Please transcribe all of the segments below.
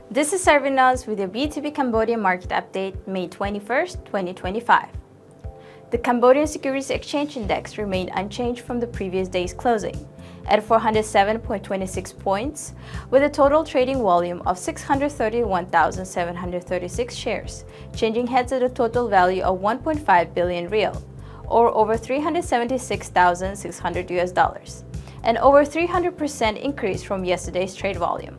This is Sarvinas with your B2B Cambodia Market Update, May 21st, 2025. The Cambodia Securities Exchange Index remained unchanged from the previous day's closing, at 407.26 points, with a total trading volume of 631,736 shares, changing heads at a total value of 1.5 billion real, or over $376,600, an over 300% increase from yesterday's trade volume.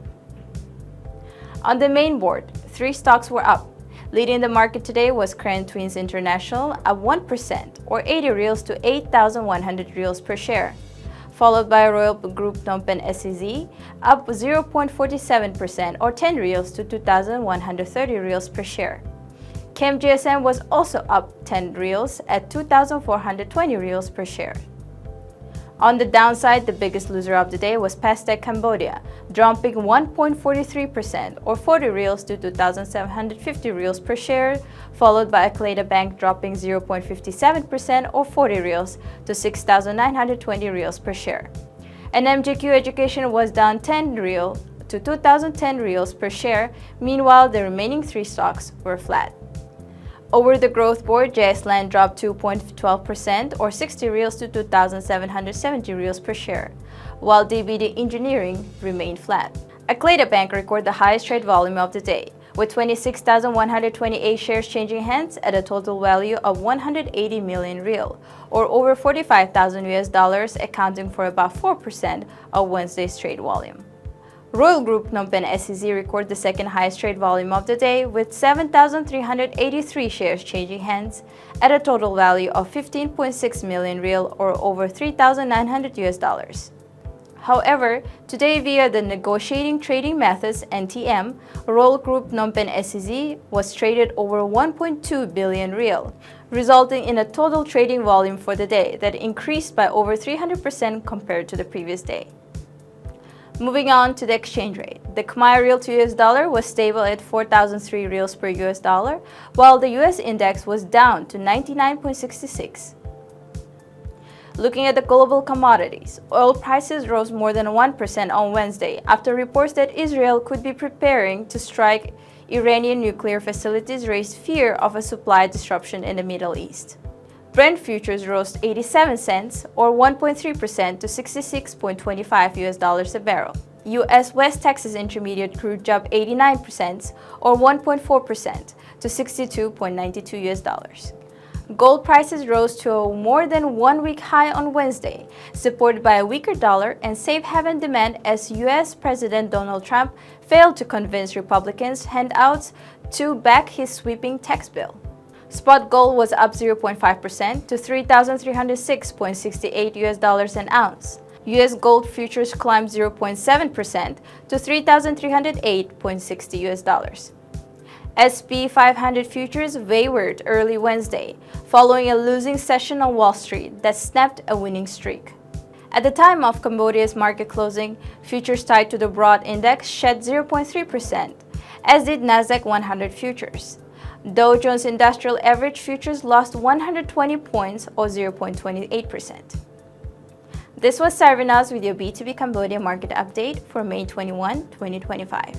On the main board, 3 stocks were up. Leading the market today was Korean Twins International, up 1% or 80 reals to 8,100 reals per share, followed by Royal Group Phnom Penh SEZ, up 0.47% or 10 reals to 2,130 reals per share. Chem GSM was also up 10 reals at 2,420 reals per share. On the downside, the biggest loser of the day was Pastec Cambodia, dropping 1.43% or 40 reals to 2,750 reals per share, followed by Akleda Bank dropping 0.57% or 40 reals to 6,920 reals per share. And MJQ Education was down 10 real to 2,010 reals per share. Meanwhile, the remaining 3 stocks were flat. Over the growth board, JS Land dropped 2.12% or 60 reals to 2,770 reals per share, while DBD Engineering remained flat. Akleda Bank recorded the highest trade volume of the day, with 26,128 shares changing hands at a total value of 180 million real, or over $45,000, accounting for about 4% of Wednesday's trade volume. Royal Group Phnom Penh SEZ recorded the second highest trade volume of the day, with 7,383 shares changing hands at a total value of 15.6 million real, or over $3,900. However, today via the negotiating trading methods (NTM), Royal Group Phnom Penh SEZ was traded over 1.2 billion real, resulting in a total trading volume for the day that increased by over 300% compared to the previous day. Moving on to the exchange rate, the Khmer Real to US dollar was stable at 4,003 reals per US dollar, while the US index was down to 99.66. Looking at the global commodities, oil prices rose more than 1% on Wednesday after reports that Israel could be preparing to strike Iranian nuclear facilities raised fear of a supply disruption in the Middle East. Brent futures rose 87 cents or 1.3% to $66.25 a barrel. US West Texas Intermediate crude jumped 89% or 1.4% to $62.92. Gold prices rose to a more than 1-week high on Wednesday, supported by a weaker dollar and safe haven demand as US President Donald Trump failed to convince Republicans handouts to back his sweeping tax bill. Spot gold was up 0.5% to $3,306.68 an ounce. US gold futures climbed 0.7% to $3,308.60. SP 500 futures wavered early Wednesday, following a losing session on Wall Street that snapped a winning streak. At the time of Cambodia's market closing, futures tied to the broad index shed 0.3%, as did Nasdaq 100 futures. Dow Jones Industrial Average futures lost 120 points or 0.28%. This was Sarvinas with your B2B Cambodia Market Update for May 21, 2025.